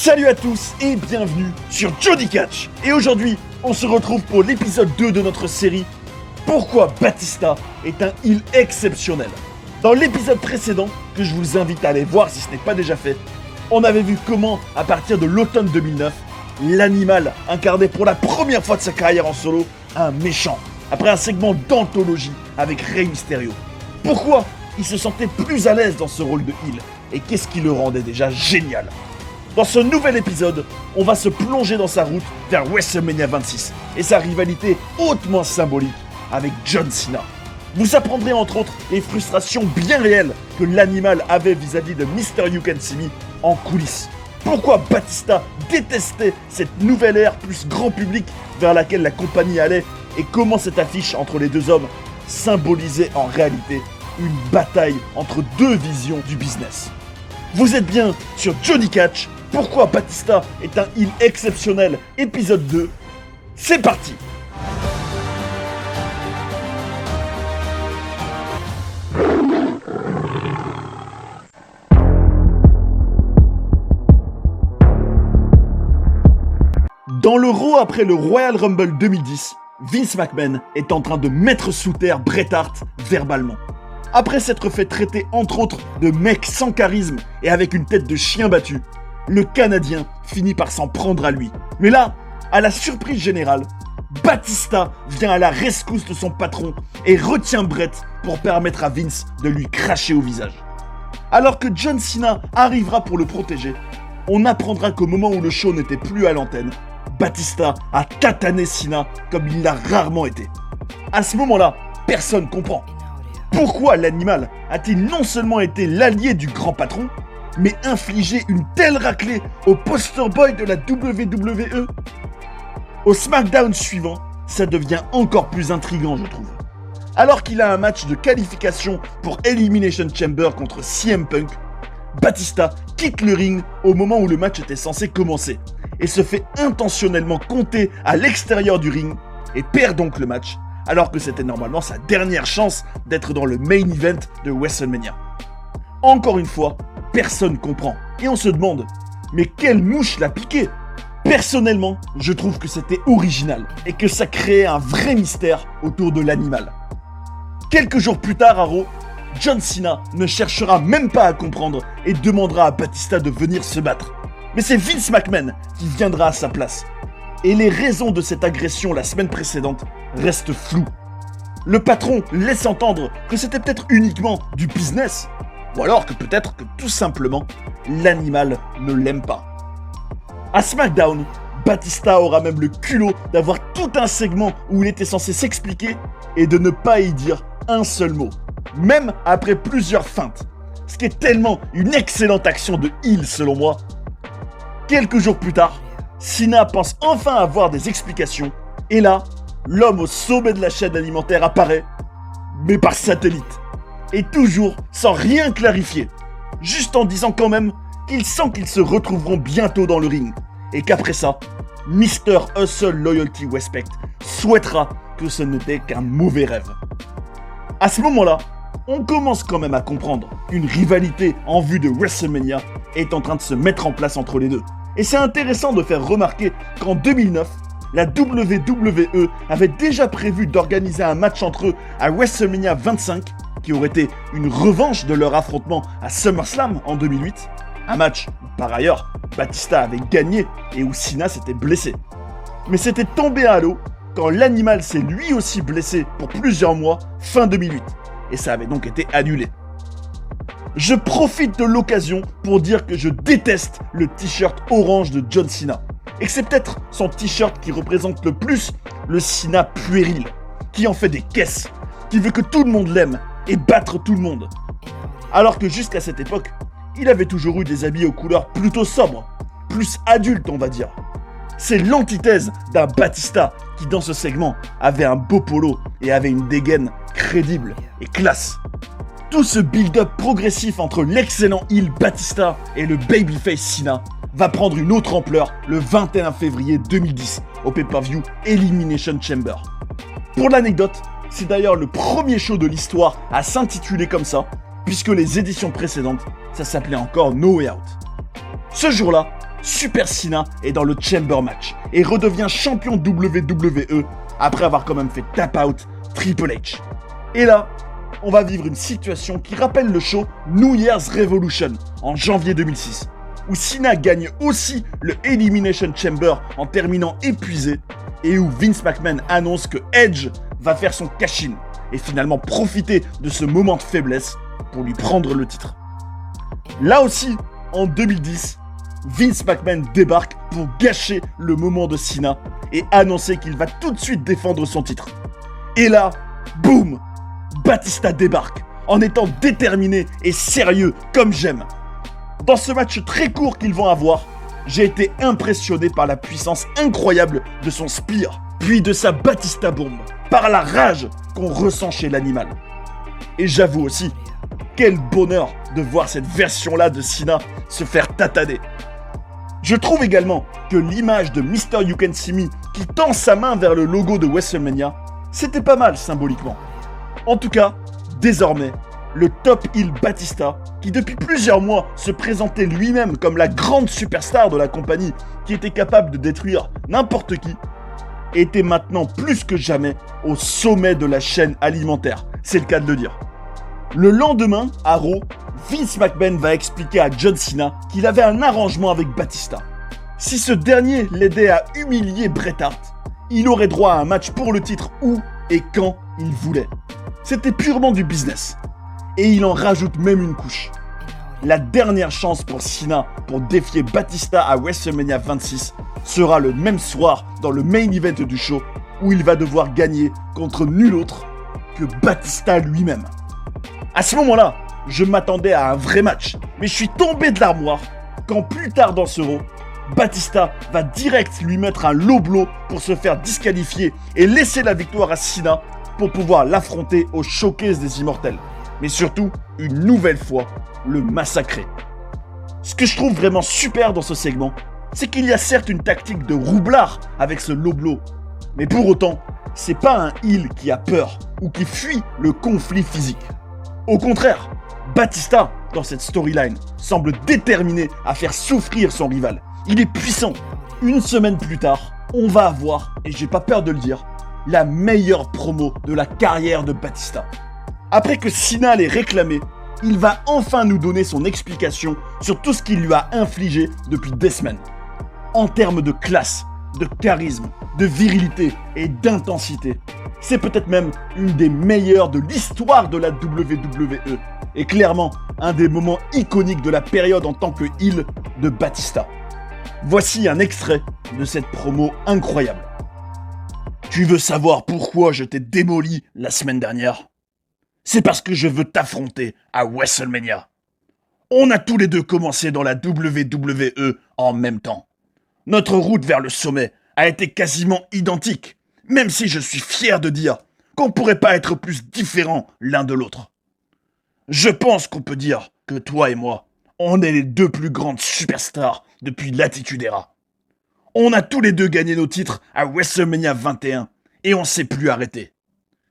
Salut à tous et bienvenue sur Johnny Catch. Et aujourd'hui, on se retrouve pour l'épisode 2 de notre série Pourquoi Batista est un heel exceptionnel. Dans l'épisode précédent, que je vous invite à aller voir si ce n'est pas déjà fait, on avait vu comment, à partir de l'automne 2009, l'animal incarnait pour la première fois de sa carrière en solo un méchant, après un segment d'anthologie avec Rey Mysterio. Pourquoi il se sentait plus à l'aise dans ce rôle de heel et qu'est-ce qui le rendait déjà génial. Dans ce nouvel épisode, on va se plonger dans sa route vers WrestleMania 26 et sa rivalité hautement symbolique avec John Cena. Vous apprendrez entre autres les frustrations bien réelles que l'animal avait vis-à-vis de Mr. You Can See Me en coulisses. Pourquoi Batista détestait cette nouvelle ère plus grand public vers laquelle la compagnie allait et comment cette affiche entre les deux hommes symbolisait en réalité une bataille entre deux visions du business. Vous êtes bien sur Johnny Catch. Pourquoi Batista est un heel exceptionnel, épisode 2, c'est parti. Dans le Raw après le Royal Rumble 2010, Vince McMahon est en train de mettre sous terre Bret Hart verbalement. Après s'être fait traiter entre autres de mec sans charisme et avec une tête de chien battu, le Canadien finit par s'en prendre à lui. Mais là, à la surprise générale, Batista vient à la rescousse de son patron et retient Bret pour permettre à Vince de lui cracher au visage. Alors que John Cena arrivera pour le protéger, on apprendra qu'au moment où le show n'était plus à l'antenne, Batista a tatané Cena comme il l'a rarement été. À ce moment-là, personne comprend. Pourquoi l'animal a-t-il non seulement été l'allié du grand patron, mais infligé une telle raclée au poster boy de la WWE? Au SmackDown suivant, ça devient encore plus intriguant, je trouve. Alors qu'il a un match de qualification pour Elimination Chamber contre CM Punk, Batista quitte le ring au moment où le match était censé commencer et se fait intentionnellement compter à l'extérieur du ring et perd donc le match, alors que c'était normalement sa dernière chance d'être dans le main event de WrestleMania. Encore une fois, personne comprend. Et on se demande, mais quelle mouche l'a piqué? Personnellement, je trouve que c'était original et que ça créait un vrai mystère autour de l'animal. Quelques jours plus tard à Raw, John Cena ne cherchera même pas à comprendre et demandera à Batista de venir se battre. Mais c'est Vince McMahon qui viendra à sa place. Et les raisons de cette agression la semaine précédente restent floues. Le patron laisse entendre que c'était peut-être uniquement du business. Ou alors que peut-être que tout simplement, l'animal ne l'aime pas. À SmackDown, Batista aura même le culot d'avoir tout un segment où il était censé s'expliquer et de ne pas y dire un seul mot. Même après plusieurs feintes. Ce qui est tellement une excellente action de heel selon moi. Quelques jours plus tard, Cena pense enfin avoir des explications. Et là, l'homme au sommet de la chaîne alimentaire apparaît, mais par satellite. Et toujours sans rien clarifier, juste en disant quand même qu'il sent qu'ils se retrouveront bientôt dans le ring, et qu'après ça, Mr. Hustle Loyalty Respect souhaitera que ce n'était qu'un mauvais rêve. À ce moment-là, on commence quand même à comprendre qu'une rivalité en vue de WrestleMania est en train de se mettre en place entre les deux. Et c'est intéressant de faire remarquer qu'en 2009, la WWE avait déjà prévu d'organiser un match entre eux à WrestleMania 25, qui aurait été une revanche de leur affrontement à SummerSlam en 2008. Un match où, par ailleurs, Batista avait gagné et où Cena s'était blessé. Mais c'était tombé à l'eau quand l'animal s'est lui aussi blessé pour plusieurs mois fin 2008. Et ça avait donc été annulé. Je profite de l'occasion pour dire que je déteste le t-shirt orange de John Cena. Et que c'est peut-être son t-shirt qui représente le plus le Cena puéril, qui en fait des caisses, qui veut que tout le monde l'aime et battre tout le monde. Alors que jusqu'à cette époque, il avait toujours eu des habits aux couleurs plutôt sobres, plus adultes on va dire. C'est l'antithèse d'un Batista qui dans ce segment avait un beau polo et avait une dégaine crédible et classe. Tout ce build-up progressif entre l'excellent heel Batista et le babyface Cena va prendre une autre ampleur le 21 février 2010 au pay-per-view Elimination Chamber. Pour l'anecdote, c'est d'ailleurs le premier show de l'histoire à s'intituler comme ça, puisque les éditions précédentes, ça s'appelait encore No Way Out. Ce jour-là, Super Cena est dans le Chamber Match et redevient champion WWE après avoir quand même fait tap out Triple H. Et là, on va vivre une situation qui rappelle le show New Year's Revolution en janvier 2006, où Cena gagne aussi le Elimination Chamber en terminant épuisé et où Vince McMahon annonce que Edge va faire son cash-in et finalement profiter de ce moment de faiblesse pour lui prendre le titre. Là aussi, en 2010, Vince McMahon débarque pour gâcher le moment de Cena et annoncer qu'il va tout de suite défendre son titre. Et là, boum, Batista débarque en étant déterminé et sérieux comme j'aime. Dans ce match très court qu'ils vont avoir, j'ai été impressionné par la puissance incroyable de son spear, puis de sa Batista bombe, par la rage qu'on ressent chez l'animal. Et j'avoue aussi, quel bonheur de voir cette version-là de Cena se faire tataner. Je trouve également que l'image de Mr. You Can See Me qui tend sa main vers le logo de WrestleMania, c'était pas mal symboliquement. En tout cas, désormais, le top heel Batista, qui depuis plusieurs mois se présentait lui-même comme la grande superstar de la compagnie qui était capable de détruire n'importe qui, était maintenant plus que jamais au sommet de la chaîne alimentaire, c'est le cas de le dire. Le lendemain, à Raw, Vince McMahon va expliquer à John Cena qu'il avait un arrangement avec Batista. Si ce dernier l'aidait à humilier Bret Hart, il aurait droit à un match pour le titre où et quand il voulait. C'était purement du business. Et il en rajoute même une couche. La dernière chance pour Cena pour défier Batista à WrestleMania 26 sera le même soir dans le main event du show où il va devoir gagner contre nul autre que Batista lui-même. À ce moment-là, je m'attendais à un vrai match, mais je suis tombé de l'armoire quand plus tard dans ce Raw, Batista va direct lui mettre un low blow pour se faire disqualifier et laisser la victoire à Cena pour pouvoir l'affronter au showcase des Immortels. Mais surtout, une nouvelle fois, le massacrer. Ce que je trouve vraiment super dans ce segment, c'est qu'il y a certes une tactique de roublard avec ce low blow, mais pour autant, c'est pas un heel qui a peur ou qui fuit le conflit physique. Au contraire, Batista, dans cette storyline, semble déterminé à faire souffrir son rival. Il est puissant. Une semaine plus tard, on va avoir, et j'ai pas peur de le dire, la meilleure promo de la carrière de Batista. Après que Cena l'ait réclamé, il va enfin nous donner son explication sur tout ce qu'il lui a infligé depuis des semaines. En termes de classe, de charisme, de virilité et d'intensité, c'est peut-être même une des meilleures de l'histoire de la WWE et clairement un des moments iconiques de la période en tant que heel de Batista. Voici un extrait de cette promo incroyable. Tu veux savoir pourquoi je t'ai démoli la semaine dernière ? C'est parce que je veux t'affronter à WrestleMania. On a tous les deux commencé dans la WWE en même temps. Notre route vers le sommet a été quasiment identique, même si je suis fier de dire qu'on pourrait pas être plus différents l'un de l'autre. Je pense qu'on peut dire que toi et moi, on est les deux plus grandes superstars depuis l'Attitude Era. On a tous les deux gagné nos titres à WrestleMania 21 et on s'est plus arrêté.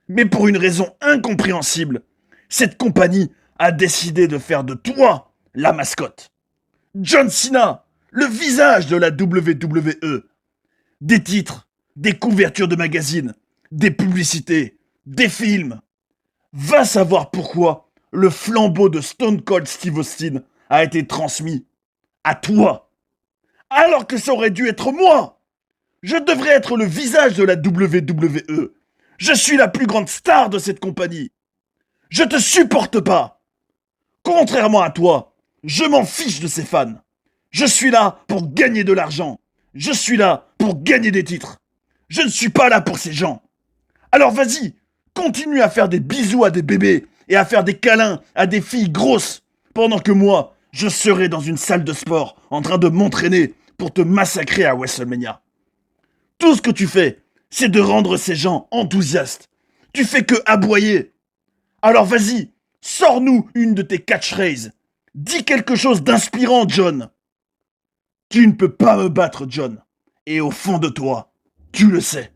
Mais pour une raison incompréhensible, cette compagnie a décidé de faire de toi la mascotte. John Cena, le visage de la WWE. Des titres, des couvertures de magazines, des publicités, des films. Va savoir pourquoi le flambeau de Stone Cold Steve Austin a été transmis à toi. Alors que ça aurait dû être moi. Je devrais être le visage de la WWE. Je suis la plus grande star de cette compagnie. Je te supporte pas. Contrairement à toi, je m'en fiche de ces fans. Je suis là pour gagner de l'argent. Je suis là pour gagner des titres. Je ne suis pas là pour ces gens. Alors vas-y, continue à faire des bisous à des bébés et à faire des câlins à des filles grosses, pendant que moi, je serai dans une salle de sport en train de m'entraîner pour te massacrer à WrestleMania. Tout ce que tu fais, c'est de rendre ces gens enthousiastes. Tu fais que aboyer. Alors vas-y, sors-nous une de tes catchphrases. Dis quelque chose d'inspirant, John. Tu ne peux pas me battre, John. Et au fond de toi, tu le sais.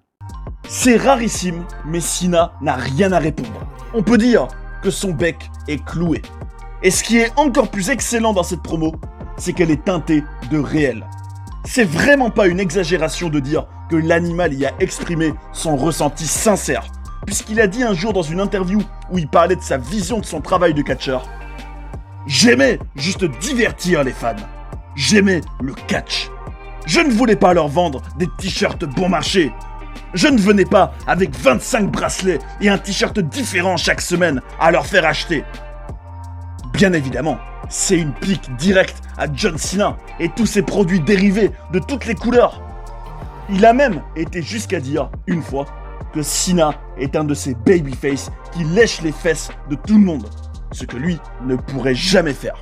C'est rarissime, mais Cena n'a rien à répondre. On peut dire que son bec est cloué. Et ce qui est encore plus excellent dans cette promo, c'est qu'elle est teintée de réel. C'est vraiment pas une exagération de dire que l'animal y a exprimé son ressenti sincère, puisqu'il a dit un jour dans une interview où il parlait de sa vision de son travail de catcheur: j'aimais juste divertir les fans. J'aimais le catch. Je ne voulais pas leur vendre des t-shirts bon marché. Je ne venais pas avec 25 bracelets et un t-shirt différent chaque semaine à leur faire acheter. Bien évidemment, c'est une pique directe à John Cena et tous ses produits dérivés de toutes les couleurs. Il a même été jusqu'à dire, une fois, que Cena est un de ces babyface qui lèchent les fesses de tout le monde, ce que lui ne pourrait jamais faire.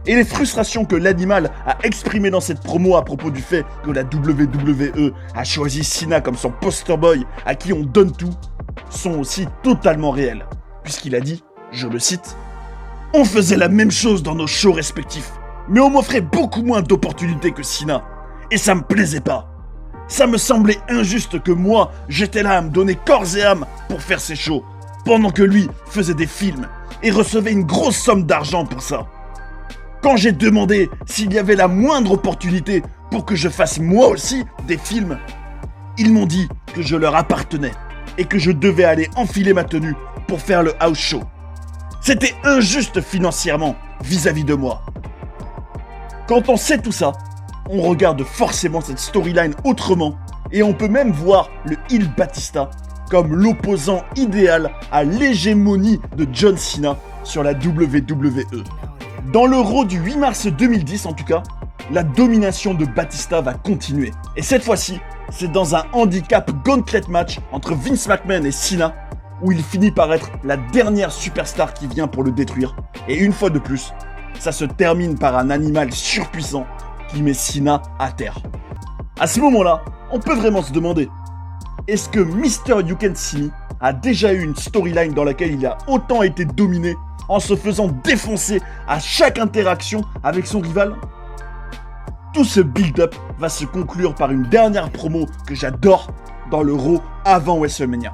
Et les frustrations que l'animal a exprimées dans cette promo à propos du fait que la WWE a choisi Cena comme son poster boy à qui on donne tout, sont aussi totalement réelles, puisqu'il a dit, je le cite: on faisait la même chose dans nos shows respectifs, mais on m'offrait beaucoup moins d'opportunités que Cena, et ça me plaisait pas. Ça me semblait injuste que moi, j'étais là à me donner corps et âme pour faire ces shows, pendant que lui faisait des films et recevait une grosse somme d'argent pour ça. Quand j'ai demandé s'il y avait la moindre opportunité pour que je fasse moi aussi des films, ils m'ont dit que je leur appartenais et que je devais aller enfiler ma tenue pour faire le house show. C'était injuste financièrement vis-à-vis de moi. Quand on sait tout ça, on regarde forcément cette storyline autrement et on peut même voir le heel Batista comme l'opposant idéal à l'hégémonie de John Cena sur la WWE. Dans le Raw du 8 mars 2010 en tout cas, la domination de Batista va continuer. Et cette fois-ci, c'est dans un handicap gauntlet match entre Vince McMahon et Cena, où il finit par être la dernière superstar qui vient pour le détruire. Et une fois de plus, ça se termine par un animal surpuissant qui met Cena à terre. À ce moment-là, on peut vraiment se demander, est-ce que Mr. You Can See Me a déjà eu une storyline dans laquelle il a autant été dominé en se faisant défoncer à chaque interaction avec son rival? Tout ce build-up va se conclure par une dernière promo que j'adore dans le Raw avant WrestleMania.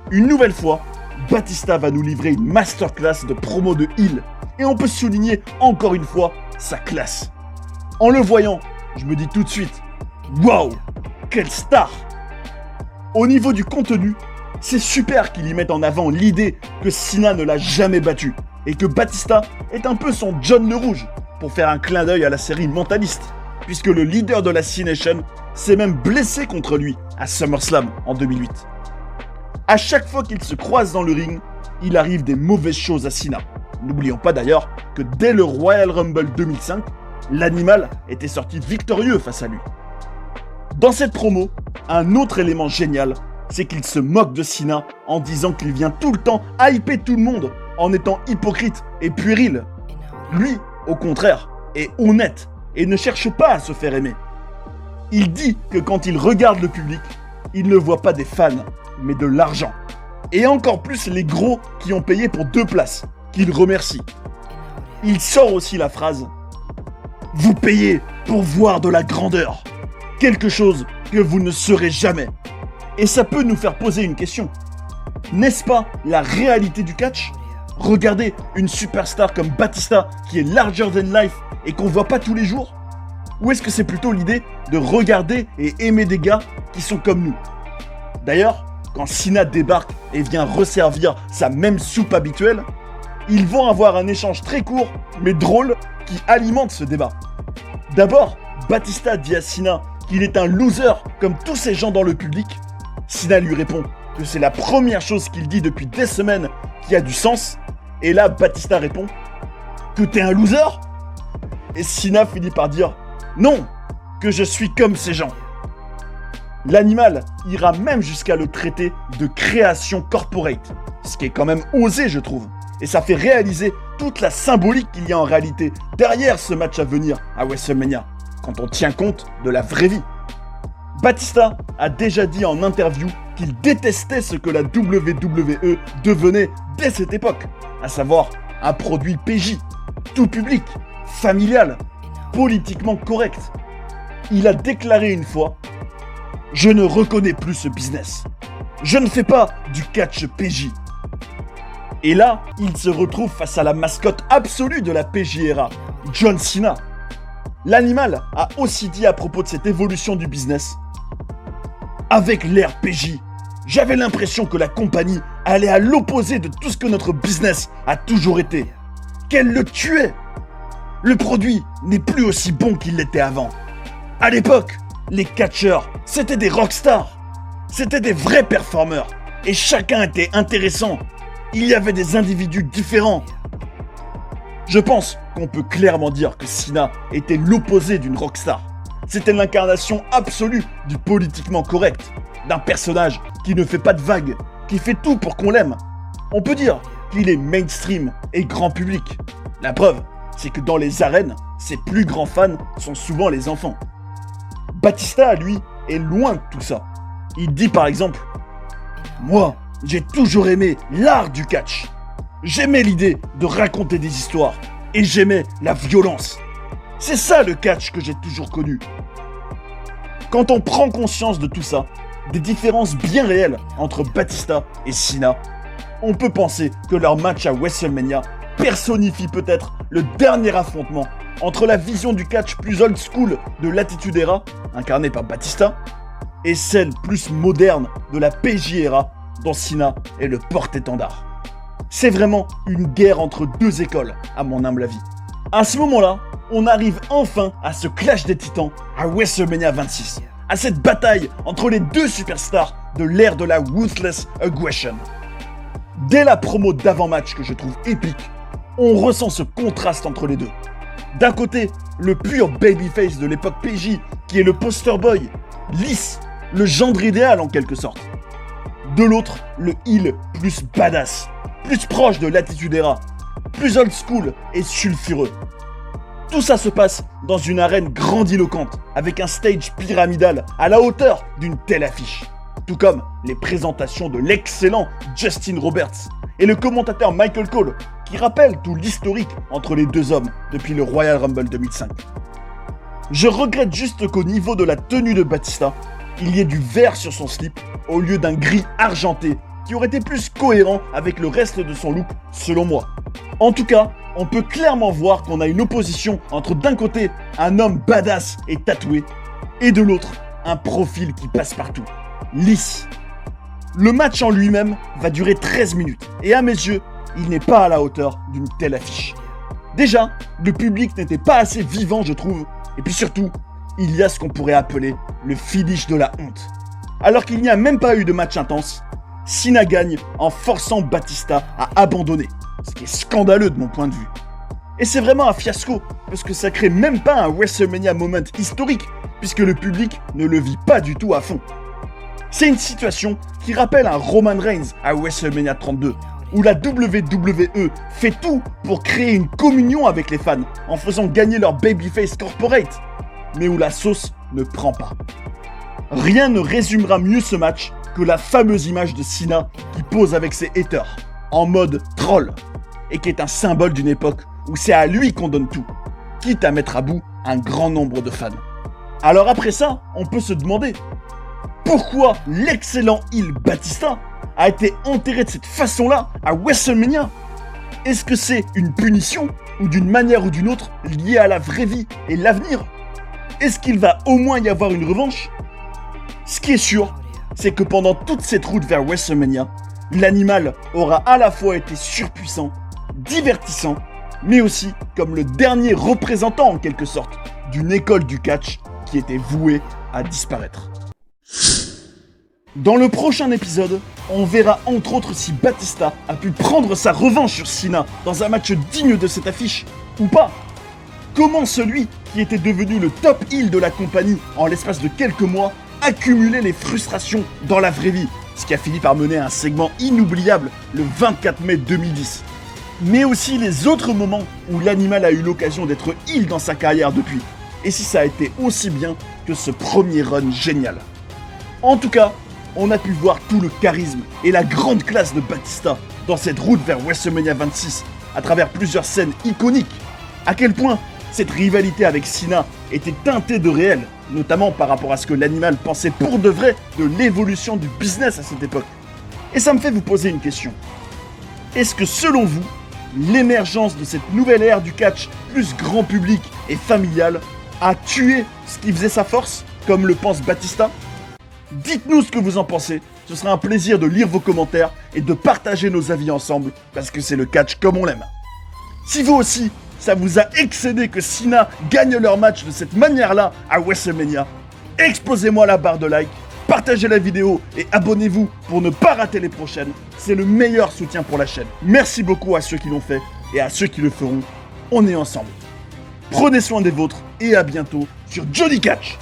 Une nouvelle fois, Batista va nous livrer une masterclass de promo de heel et on peut souligner encore une fois sa classe. En le voyant, je me dis tout de suite, waouh, quelle star! Au niveau du contenu, c'est super qu'il y mette en avant l'idée que Cena ne l'a jamais battu et que Batista est un peu son John le Rouge, pour faire un clin d'œil à la série Mentaliste, puisque le leader de la C-Nation s'est même blessé contre lui à SummerSlam en 2008. À chaque fois qu'il se croise dans le ring, il arrive des mauvaises choses à Cena. N'oublions pas d'ailleurs que dès le Royal Rumble 2005, l'animal était sorti victorieux face à lui. Dans cette promo, un autre élément génial, c'est qu'il se moque de Cena en disant qu'il vient tout le temps hyper tout le monde en étant hypocrite et puéril. Lui, au contraire, est honnête et ne cherche pas à se faire aimer. Il dit que quand il regarde le public, il ne voit pas des fans, mais de l'argent. Et encore plus les gros qui ont payé pour 2 places, qu'il remercie. Il sort aussi la phrase « Vous payez pour voir de la grandeur ». Quelque chose que vous ne serez jamais. Et ça peut nous faire poser une question. N'est-ce pas la réalité du catch? Regardez une superstar comme Batista qui est larger than life et qu'on voit pas tous les jours? Ou est-ce que c'est plutôt l'idée de regarder et aimer des gars qui sont comme nous? D'ailleurs, quand Cena débarque et vient resservir sa même soupe habituelle, ils vont avoir un échange très court mais drôle qui alimente ce débat. D'abord, Batista dit à Cena qu'il est un loser comme tous ces gens dans le public. Cena lui répond que c'est la première chose qu'il dit depuis des semaines qui a du sens. Et là, Batista répond que t'es un loser. Et Cena finit par dire non, que je suis comme ces gens. L'animal ira même jusqu'à le traiter de création corporate, ce qui est quand même osé, je trouve. Et ça fait réaliser toute la symbolique qu'il y a en réalité derrière ce match à venir à WrestleMania, quand on tient compte de la vraie vie. Batista a déjà dit en interview qu'il détestait ce que la WWE devenait dès cette époque, à savoir un produit PJ, tout public, familial, politiquement correct. Il a déclaré une fois « Je ne reconnais plus ce business. Je ne fais pas du catch PJ. » Et là, il se retrouve face à la mascotte absolue de la PJRA, John Cena. L'animal a aussi dit à propos de cette évolution du business: avec l'ère PJ, j'avais l'impression que la compagnie allait à l'opposé de tout ce que notre business a toujours été. Qu'elle le tuait. Le produit n'est plus aussi bon qu'il l'était avant. À l'époque, les catcheurs, c'était des rockstars. C'était des vrais performeurs. Et chacun était intéressant. Il y avait des individus différents. Je pense qu'on peut clairement dire que Cena était l'opposé d'une rockstar. C'était l'incarnation absolue du politiquement correct, d'un personnage qui ne fait pas de vagues, qui fait tout pour qu'on l'aime. On peut dire qu'il est mainstream et grand public. La preuve, c'est que dans les arènes, ses plus grands fans sont souvent les enfants. Batista, lui, est loin de tout ça. Il dit par exemple: moi, j'ai toujours aimé l'art du catch. J'aimais l'idée de raconter des histoires et j'aimais la violence. C'est ça le catch que j'ai toujours connu. Quand on prend conscience de tout ça, des différences bien réelles entre Batista et Cena, on peut penser que leur match à WrestleMania personnifie peut-être le dernier affrontement entre la vision du catch plus old school de l'Attitude Era, incarnée par Batista, et celle plus moderne de la PJ Era, dont Cena est le porte-étendard. C'est vraiment une guerre entre deux écoles, à mon humble avis. À ce moment-là, on arrive enfin à ce clash des titans à WrestleMania 26, à cette bataille entre les deux superstars de l'ère de la Ruthless Aggression. Dès la promo d'avant-match que je trouve épique, on ressent ce contraste entre les deux. D'un côté, le pur babyface de l'époque PJ, qui est le poster boy, lisse, le gendre idéal en quelque sorte. De l'autre, le heel plus badass, plus proche de l'Attitude Era, plus old school et sulfureux. Tout ça se passe dans une arène grandiloquente, avec un stage pyramidal à la hauteur d'une telle affiche. Tout comme les présentations de l'excellent Justin Roberts et le commentateur Michael Cole, qui rappelle tout l'historique entre les deux hommes depuis le Royal Rumble 2005. Je regrette juste qu'au niveau de la tenue de Batista, il y ait du vert sur son slip au lieu d'un gris argenté qui aurait été plus cohérent avec le reste de son look selon moi. En tout cas, on peut clairement voir qu'on a une opposition entre d'un côté un homme badass et tatoué et de l'autre un profil qui passe partout, lisse. Le match en lui-même va durer 13 minutes et à mes yeux, il n'est pas à la hauteur d'une telle affiche. Déjà, le public n'était pas assez vivant je trouve, et puis surtout, il y a ce qu'on pourrait appeler le finish de la honte. Alors qu'il n'y a même pas eu de match intense, Cena gagne en forçant Batista à abandonner, ce qui est scandaleux de mon point de vue. Et c'est vraiment un fiasco, parce que ça crée même pas un WrestleMania moment historique, puisque le public ne le vit pas du tout à fond. C'est une situation qui rappelle un Roman Reigns à WrestleMania 32, où la WWE fait tout pour créer une communion avec les fans, en faisant gagner leur babyface corporate, mais où la sauce ne prend pas. Rien ne résumera mieux ce match que la fameuse image de Cena qui pose avec ses haters, en mode troll, et qui est un symbole d'une époque où c'est à lui qu'on donne tout, quitte à mettre à bout un grand nombre de fans. Alors après ça, on peut se demander pourquoi l'excellent heel Batista a été enterré de cette façon-là à WrestleMania. Est-ce que c'est une punition ou d'une manière ou d'une autre liée à la vraie vie et l'avenir? Est-ce qu'il va au moins y avoir une revanche? Ce qui est sûr, c'est que pendant toute cette route vers WrestleMania, l'animal aura à la fois été surpuissant, divertissant, mais aussi comme le dernier représentant en quelque sorte d'une école du catch qui était vouée à disparaître. Dans le prochain épisode, on verra entre autres si Batista a pu prendre sa revanche sur Cena dans un match digne de cette affiche, ou pas. Comment celui qui était devenu le top heel de la compagnie en l'espace de quelques mois accumulait les frustrations dans la vraie vie, ce qui a fini par mener à un segment inoubliable le 24 mai 2010. Mais aussi les autres moments où l'animal a eu l'occasion d'être heel dans sa carrière depuis, et si ça a été aussi bien que ce premier run génial. En tout cas, on a pu voir tout le charisme et la grande classe de Batista dans cette route vers WrestleMania 26 à travers plusieurs scènes iconiques. À quel point cette rivalité avec Cena était teintée de réel, notamment par rapport à ce que l'animal pensait pour de vrai de l'évolution du business à cette époque. Et ça me fait vous poser une question. Est-ce que selon vous, l'émergence de cette nouvelle ère du catch plus grand public et familial a tué ce qui faisait sa force, comme le pense Batista? Dites-nous ce que vous en pensez, ce sera un plaisir de lire vos commentaires et de partager nos avis ensemble, parce que c'est le catch comme on l'aime. Si vous aussi, ça vous a excédé que Cena gagne leur match de cette manière-là à WrestleMania, explosez-moi la barre de like, partagez la vidéo et abonnez-vous pour ne pas rater les prochaines. C'est le meilleur soutien pour la chaîne. Merci beaucoup à ceux qui l'ont fait et à ceux qui le feront. On est ensemble. Prenez soin des vôtres et à bientôt sur Johnny Catch.